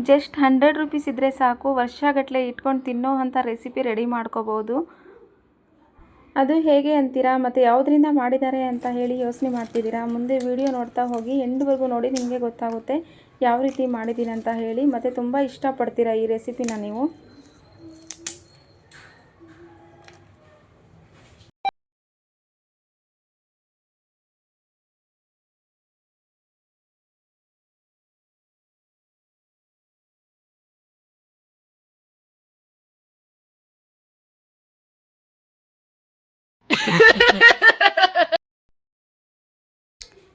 Just 100 rupees ಇದ್ದರೆ ಸಾಕು, ವರ್ಷಗಟ್ಟಲೆ ಇಟ್ಕೊಂಡು ತಿನ್ನೋ ಅಂಥ ರೆಸಿಪಿ ರೆಡಿ ಮಾಡ್ಕೋಬೋದು. ಅದು ಹೇಗೆ ಅಂತೀರಾ ಮತ್ತು ಯಾವುದರಿಂದ ಮಾಡಿದ್ದಾರೆ ಅಂತ ಹೇಳಿ ಯೋಚನೆ ಮಾಡ್ತಿದ್ದೀರಾ? ಮುಂದೆ ವಿಡಿಯೋ ನೋಡ್ತಾ ಹೋಗಿ, ಎಂಡ್ವರೆಗೂ ನೋಡಿ, ನಿಮಗೆ ಗೊತ್ತಾಗುತ್ತೆ ಯಾವ ರೀತಿ ಮಾಡಿದ್ದೀನಿ ಅಂತ ಹೇಳಿ. ಮತ್ತು ತುಂಬ ಇಷ್ಟಪಡ್ತೀರಾ ಈ ರೆಸಿಪಿನ ನೀವು.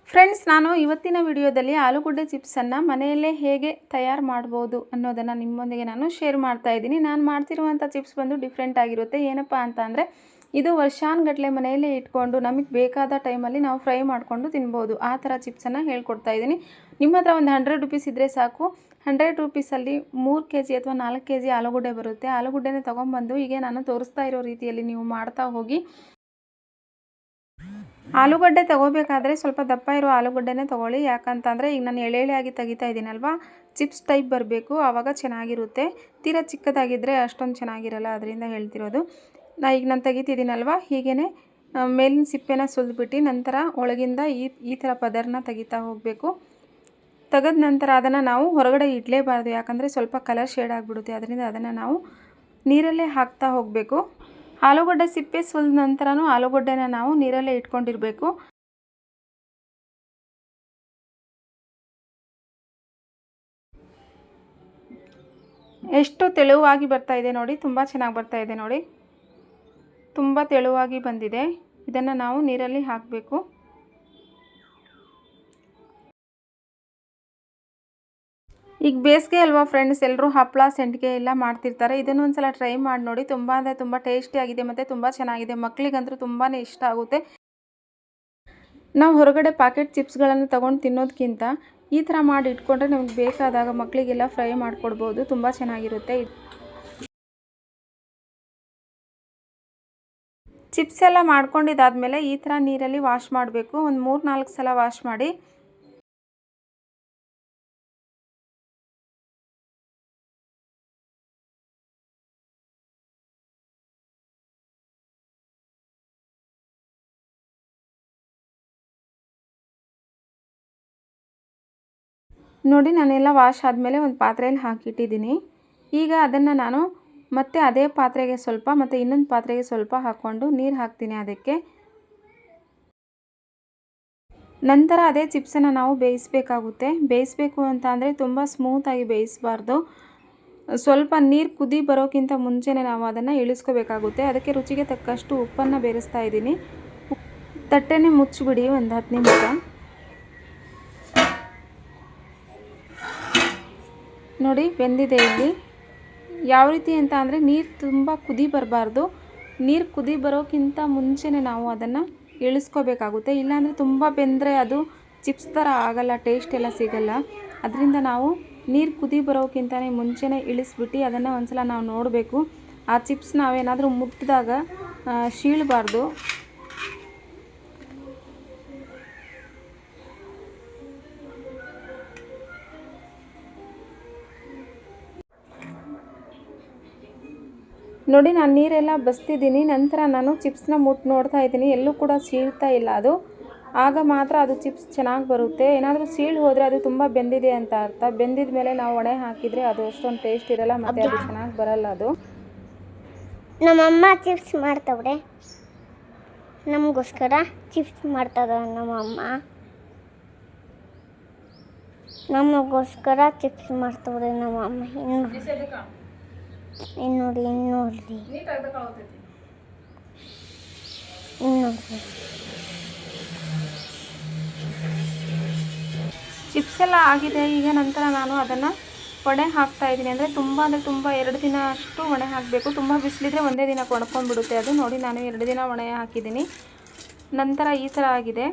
ಫ್ರೆಂಡ್ಸ್, ನಾನು ಇವತ್ತಿನ ವಿಡಿಯೋದಲ್ಲಿ ಆಲೂಗಡ್ಡೆ ಚಿಪ್ಸನ್ನು ಮನೆಯಲ್ಲೇ ಹೇಗೆ ತಯಾರು ಮಾಡ್ಬೋದು ಅನ್ನೋದನ್ನು ನಿಮ್ಮೊಂದಿಗೆ ನಾನು ಶೇರ್ ಮಾಡ್ತಾ ಇದ್ದೀನಿ. ನಾನು ಮಾಡ್ತಿರುವಂಥ ಚಿಪ್ಸ್ ಬಂದು ಡಿಫ್ರೆಂಟ್ ಆಗಿರುತ್ತೆ. ಏನಪ್ಪ ಅಂತ ಅಂದರೆ, ಇದು ವರ್ಷಾನುಗಟ್ಟಲೆ ಮನೆಯಲ್ಲೇ ಇಟ್ಕೊಂಡು ನಮಗೆ ಬೇಕಾದ ಟೈಮಲ್ಲಿ ನಾವು ಫ್ರೈ ಮಾಡಿಕೊಂಡು ತಿನ್ಬೋದು. ಆ ಥರ ಚಿಪ್ಸನ್ನು ಹೇಳ್ಕೊಡ್ತಾ ಇದ್ದೀನಿ. ನಿಮ್ಮ ಹತ್ರ ಒಂದು 100 ರೂಪೀಸ್ ಇದ್ದರೆ ಸಾಕು. 100 ರೂಪೀಸಲ್ಲಿ 3 kg ಅಥವಾ 4 kg ಆಲೂಗಡ್ಡೆ ಬರುತ್ತೆ. ಆಲೂಗಡ್ಡೆನೇ ತೊಗೊಂಬಂದು ಹೀಗೆ ನಾನು ತೋರಿಸ್ತಾ ಇರೋ ರೀತಿಯಲ್ಲಿ ನೀವು ಮಾಡ್ತಾ ಹೋಗಿ. ಆಲೂಗಡ್ಡೆ ತೊಗೋಬೇಕಾದ್ರೆ ಸ್ವಲ್ಪ ದಪ್ಪ ಇರೋ ಆಲೂಗಡ್ಡೆನೇ ತೊಗೊಳ್ಳಿ. ಯಾಕಂತಂದರೆ ಈಗ ನಾನು ಎಳೆಯಾಗಿ ತೆಗಿತಾ ಇದ್ದೀನಲ್ವ, ಚಿಪ್ಸ್ ಟೈಪ್ ಬರಬೇಕು, ಆವಾಗ ಚೆನ್ನಾಗಿರುತ್ತೆ. ತೀರಾ ಚಿಕ್ಕದಾಗಿದ್ದರೆ ಅಷ್ಟೊಂದು ಚೆನ್ನಾಗಿರಲ್ಲ, ಅದರಿಂದ ಹೇಳ್ತಿರೋದು. ಈಗ ನಾನು ತೆಗಿತಿದ್ದೀನಲ್ವ, ಹೀಗೇ ಮೇಲಿನ ಸಿಪ್ಪೆನ ಸುಲಿದ್ಬಿಟ್ಟು ನಂತರ ಒಳಗಿಂದ ಈ ಥರ ಪದರನ ತೆಗಿತಾ ಹೋಗಬೇಕು. ತೆಗೆದ ನಂತರ ಅದನ್ನು ನಾವು ಹೊರಗಡೆ ಇಡಲೇಬಾರ್ದು, ಯಾಕಂದರೆ ಸ್ವಲ್ಪ ಕಲರ್ ಶೇಡ್ ಆಗಿಬಿಡುತ್ತೆ. ಅದರಿಂದ ಅದನ್ನು ನಾವು ನೀರಲ್ಲೇ ಹಾಕ್ತಾ ಹೋಗಬೇಕು. ಆಲೂಗಡ್ಡೆ ಸಿಪ್ಪೆ ಸುಲಿದ ನಂತರನೂ ಆಲೂಗಡ್ಡೆನ ನಾವು ನೀರಲ್ಲೇ ಇಟ್ಕೊಂಡಿರಬೇಕು. ಎಷ್ಟು ತೆಳುವಾಗಿ ಬರ್ತಾ ಇದೆ ನೋಡಿ, ತುಂಬ ಚೆನ್ನಾಗಿ ಬರ್ತಾ ಇದೆ ನೋಡಿ, ತುಂಬ ತೆಳುವಾಗಿ ಬಂದಿದೆ. ಇದನ್ನು ನಾವು ನೀರಲ್ಲಿ ಹಾಕಬೇಕು. ಈಗ ಬೇಸಿಗೆ ಅಲ್ವಾ ಫ್ರೆಂಡ್ಸ್, ಎಲ್ಲರೂ ಹಪ್ಪಳ ಸಂಡಿಗೆ ಎಲ್ಲ ಮಾಡ್ತಿರ್ತಾರೆ. ಇದನ್ನು ಒಂದ್ಸಲ ಟ್ರೈ ಮಾಡಿ ನೋಡಿ. ತುಂಬ ಅಂದರೆ ತುಂಬ ಟೇಸ್ಟಿಯಾಗಿದೆ ಮತ್ತು ತುಂಬ ಚೆನ್ನಾಗಿದೆ. ಮಕ್ಕಳಿಗಂತೂ ತುಂಬಾ ಇಷ್ಟ ಆಗುತ್ತೆ. ನಾವು ಹೊರಗಡೆ ಪ್ಯಾಕೆಟ್ ಚಿಪ್ಸ್ಗಳನ್ನು ತೊಗೊಂಡು ತಿನ್ನೋದಕ್ಕಿಂತ ಈ ಥರ ಮಾಡಿ ಇಟ್ಕೊಂಡ್ರೆ ನಮಗೆ ಬೇಕಾದಾಗ ಮಕ್ಕಳಿಗೆಲ್ಲ ಫ್ರೈ ಮಾಡಿಕೊಡ್ಬೋದು. ತುಂಬ ಚೆನ್ನಾಗಿರುತ್ತೆ. ಚಿಪ್ಸ್ ಎಲ್ಲ ಮಾಡ್ಕೊಂಡಿದ್ದಾದಮೇಲೆ ಈ ಥರ ನೀರಲ್ಲಿ ವಾಶ್ ಮಾಡಬೇಕು. ಒಂದು 3-4 ಸಲ ವಾಶ್ ಮಾಡಿ. ನೋಡಿ, ನಾನೆಲ್ಲ ವಾಶ್ ಆದಮೇಲೆ ಒಂದು ಪಾತ್ರೆಯಲ್ಲಿ ಹಾಕಿಟ್ಟಿದ್ದೀನಿ. ಈಗ ಅದನ್ನು ನಾನು ಮತ್ತೆ ಅದೇ ಪಾತ್ರೆಗೆ ಸ್ವಲ್ಪ ಮತ್ತು ಇನ್ನೊಂದು ಪಾತ್ರೆಗೆ ಸ್ವಲ್ಪ ಹಾಕ್ಕೊಂಡು ನೀರು ಹಾಕ್ತೀನಿ ಅದಕ್ಕೆ. ನಂತರ ಅದೇ ಚಿಪ್ಸನ್ನು ನಾವು ಬೇಯಿಸಬೇಕಾಗುತ್ತೆ. ಬೇಯಿಸಬೇಕು ಅಂತ ಅಂದರೆ ತುಂಬ ಸ್ಮೂತಾಗಿ ಬೇಯಿಸಬಾರ್ದು. ಸ್ವಲ್ಪ ನೀರು ಕುದಿ ಬರೋಕ್ಕಿಂತ ಮುಂಚೆನೇ ನಾವು ಅದನ್ನು ಇಳಿಸ್ಕೋಬೇಕಾಗುತ್ತೆ. ಅದಕ್ಕೆ ರುಚಿಗೆ ತಕ್ಕಷ್ಟು ಉಪ್ಪನ್ನು ಬೆರೆಸ್ತಾ ಇದ್ದೀನಿ. ತಟ್ಟೆನೇ ಮುಚ್ಚಿಬಿಡಿ ಒಂದು 10 ನಿಮಿಷ. ನೋಡಿ, ಬೆಂದಿದೆ. ಇಲ್ಲಿ ಯಾವ ರೀತಿ ಅಂತ ಅಂದರೆ, ನೀರು ತುಂಬ ಕುದಿ ಬರಬಾರ್ದು. ನೀರು ಕುದಿ ಬರೋಕ್ಕಿಂತ ಮುಂಚೆನೇ ನಾವು ಅದನ್ನು ಇಳಿಸ್ಕೋಬೇಕಾಗುತ್ತೆ. ಇಲ್ಲಾಂದರೆ ತುಂಬ ಬೆಂದರೆ ಅದು ಚಿಪ್ಸ್ ಥರ ಆಗಲ್ಲ, ಟೇಸ್ಟ್ ಎಲ್ಲ ಸಿಗಲ್ಲ. ಅದರಿಂದ ನಾವು ನೀರು ಕುದಿ ಬರೋಕ್ಕಿಂತಲೇ ಮುಂಚೆನೇ ಇಳಿಸ್ಬಿಟ್ಟು ಅದನ್ನು ಒಂದ್ಸಲ ನಾವು ನೋಡಬೇಕು. ಆ ಚಿಪ್ಸ್ ನಾವೇನಾದರೂ ಮುಟ್ಟಿದಾಗ ಶೀಳಬಾರ್ದು. ನೋಡಿ, ನಾನು ನೀರೆಲ್ಲ ಬಸ್ತಿದ್ದೀನಿ. ನಂತರ ನಾನು ಚಿಪ್ಸ್ನ ಮುಟ್ಟು ನೋಡ್ತಾ ಇದ್ದೀನಿ, ಎಲ್ಲೂ ಕೂಡ ಸೀಳ್ತಾ ಇಲ್ಲ ಅದು. ಆಗ ಮಾತ್ರ ಅದು ಚಿಪ್ಸ್ ಚೆನ್ನಾಗಿ ಬರುತ್ತೆ. ಏನಾದರೂ ಸೀಳು ಹೋದರೆ ಅದು ತುಂಬ ಬೆಂದಿದೆ ಅಂತ ಅರ್ಥ. ಬೆಂದಿದ ಮೇಲೆ ನಾವು ಒಣೆ ಹಾಕಿದರೆ ಅದು ಅಷ್ಟೊಂದು ಟೇಸ್ಟ್ ಇರಲ್ಲ ಮತ್ತು ಅದು ಚೆನ್ನಾಗಿ ಬರಲ್ಲ. ಅದು ನಮ್ಮಮ್ಮ ಚಿಪ್ಸ್ ಮಾಡ್ತವ್ರೆ, ನಮಗೋಸ್ಕರ ಚಿಪ್ಸ್ ಮಾಡ್ತಾರೆ ನಮ್ಮಮ್ಮ. ನಮಗೋಸ್ಕರ ಚಿಪ್ಸ್ ಮಾಡ್ತವ್ರೆ ನಮ್ಮಮ್ಮ. ಇನ್ನೋಡ್ರಿ ಚಿಪ್ಸ್ ಎಲ್ಲ ಆಗಿದೆ. ಈಗ ನಂತರ ನಾನು ಅದನ್ನು ಒಣೆ ಹಾಕ್ತಾ ಇದ್ದೀನಿ. ಅಂದರೆ ತುಂಬ 2 ದಿನ ಅಷ್ಟು ಒಣೆ ಹಾಕಬೇಕು. ತುಂಬ ಬಿಸಿಲಿದ್ರೆ ಒಂದೇ ದಿನ ಒಣಕೊಂಡ್ಬಿಡುತ್ತೆ ಅದು. ನೋಡಿ, ನಾನು 2 ದಿನ ಒಣೆ ಹಾಕಿದ್ದೀನಿ. ನಂತರ ಈ ಥರ ಆಗಿದೆ.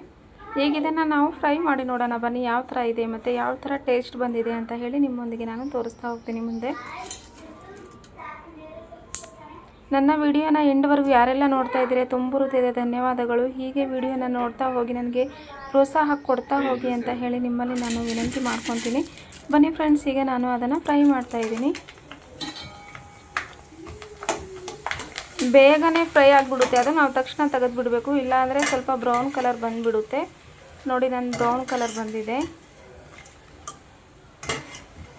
ಈಗ ಇದನ್ನು ನಾವು ಫ್ರೈ ಮಾಡಿ ನೋಡೋಣ ಬನ್ನಿ, ಯಾವ ಥರ ಇದೆ ಮತ್ತು ಯಾವ ಥರ ಟೇಸ್ಟ್ ಬಂದಿದೆ ಅಂತ ಹೇಳಿ ನಿಮ್ಮೊಂದಿಗೆ ನಾನು ತೋರಿಸ್ತಾ ಹೋಗ್ತೀನಿ ಮುಂದೆ. ನನ್ನ ವಿಡಿಯೋನ ಎಂಡ್ವರೆಗೂ ಯಾರೆಲ್ಲ ನೋಡ್ತಾ ಇದ್ದೀರಾ ತುಂಬ ಹೃದಯದ ಧನ್ಯವಾದಗಳು. ಹೀಗೆ ವಿಡಿಯೋನ ನೋಡ್ತಾ ಹೋಗಿ ನನಗೆ ಪ್ರೋತ್ಸಾಹ ಕೊಡ್ತಾ ಹೋಗಿ ಅಂತ ಹೇಳಿ ನಿಮ್ಮಲ್ಲಿ ನಾನು ವಿನಂತಿ ಮಾಡ್ಕೊತೀನಿ. ಬನ್ನಿ ಫ್ರೆಂಡ್ಸ್, ಈಗ ನಾನು ಅದನ್ನು ಫ್ರೈ ಮಾಡ್ತಾಯಿದ್ದೀನಿ. ಬೇಗನೆ ಫ್ರೈ ಆಗಿಬಿಡುತ್ತೆ ಅದು, ನಾವು ತಕ್ಷಣ ತೆಗೆದುಬಿಡಬೇಕು, ಇಲ್ಲಾಂದರೆ ಸ್ವಲ್ಪ ಬ್ರೌನ್ ಕಲರ್ ಬಂದುಬಿಡುತ್ತೆ. ನೋಡಿ, ನಾನು ಬ್ರೌನ್ ಕಲರ್ ಬಂದಿದೆ.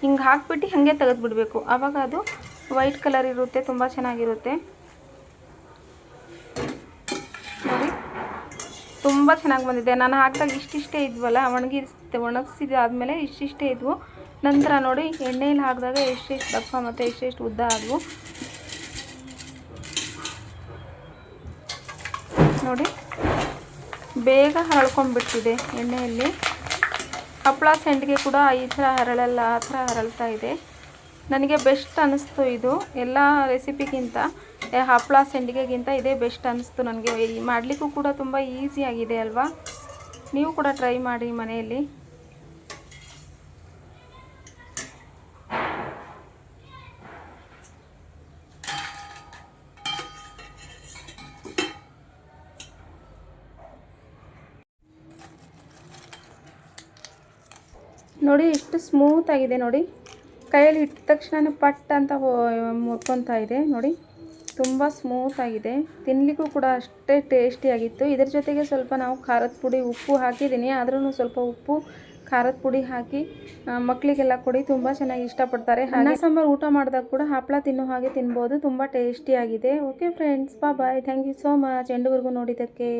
ಹಿಂಗೆ ಹಾಕ್ಬಿಟ್ಟು ಹಾಗೆ ತೆಗೆದುಬಿಡಬೇಕು, ಆವಾಗ ಅದು ವೈಟ್ ಕಲರ್ ಇರುತ್ತೆ, ತುಂಬ ಚೆನ್ನಾಗಿರುತ್ತೆ. ನೋಡಿ, ತುಂಬ ಚೆನ್ನಾಗಿ ಬಂದಿದೆ. ನಾನು ಹಾಕಿದಾಗ ಇಷ್ಟಿಷ್ಟೇ ಇದ್ವಲ್ಲ, ಒಣಗಿಸಿದಾದ್ಮೇಲೆ ಇಷ್ಟಿಷ್ಟೇ ಇದ್ವು. ನಂತರ ನೋಡಿ, ಎಣ್ಣೆಯಲ್ಲಿ ಹಾಕಿದಾಗ ಎಷ್ಟೆಷ್ಟು ದಪ್ಪ ಮತ್ತು ಎಷ್ಟೆಷ್ಟು ಉದ್ದ ಆದವು ನೋಡಿ. ಬೇಗ ಹರಳ್ಕೊಂಡ್ಬಿಡ್ತಿದೆ ಎಣ್ಣೆಯಲ್ಲಿ. ಹಪ್ಪಳ ಸಂಡಿಗೆ ಕೂಡ ಈ ಥರ ಹರಳಲ್ಲ, ಆ ಥರ ಹರಳ್ತಾ ಇದೆ. ನನಗೆ ಬೆಸ್ಟ್ ಅನ್ನಿಸ್ತು ಇದು, ಎಲ್ಲ ರೆಸಿಪಿಗಿಂತ ಹಪ್ಪಳ ಸಂಡಿಗೆಗಿಂತ ಇದೇ ಬೆಸ್ಟ್ ಅನ್ನಿಸ್ತು ನನಗೆ. ಮಾಡಲಿಕ್ಕೂ ಕೂಡ ತುಂಬ ಈಸಿಯಾಗಿದೆ ಅಲ್ವಾ. ನೀವು ಕೂಡ ಟ್ರೈ ಮಾಡಿ ಮನೆಯಲ್ಲಿ. ನೋಡಿ, ಎಷ್ಟು ಸ್ಮೂತ್ ಆಗಿದೆ ನೋಡಿ. ಕೈಯಲ್ಲಿ ಇಟ್ಟ ತಕ್ಷಣ ಪಟ್ ಅಂತ ಮುರ್ಕೊತಾ ಇದೆ ನೋಡಿ. ತುಂಬ ಸ್ಮೂತ್ ಆಗಿದೆ. ತಿನ್ನಲಿಕ್ಕೂ ಕೂಡ ಅಷ್ಟೇ ಟೇಸ್ಟಿಯಾಗಿತ್ತು. ಇದರ ಜೊತೆಗೆ ಸ್ವಲ್ಪ ನಾವು ಖಾರದ ಪುಡಿ, ಉಪ್ಪು ಹಾಕಿದ್ದೀನಿ, ಆದ್ರೂ ಸ್ವಲ್ಪ ಉಪ್ಪು ಖಾರದ ಪುಡಿ ಹಾಕಿ ಮಕ್ಕಳಿಗೆಲ್ಲ ಕೊಡಿ, ತುಂಬ ಚೆನ್ನಾಗಿ ಇಷ್ಟಪಡ್ತಾರೆ. ಅನ್ನ ಸಾಂಬಾರು ಊಟ ಮಾಡಿದಾಗ ಕೂಡ ಹಪ್ಪಳ ತಿನ್ನೋ ಹಾಗೆ ತಿನ್ಬೋದು. ತುಂಬ ಟೇಸ್ಟಿಯಾಗಿದೆ. Okay friends, bye. Thank you so much ಎಂಡವರೆಗೂ ನೋಡಿದ್ದಕ್ಕೆ.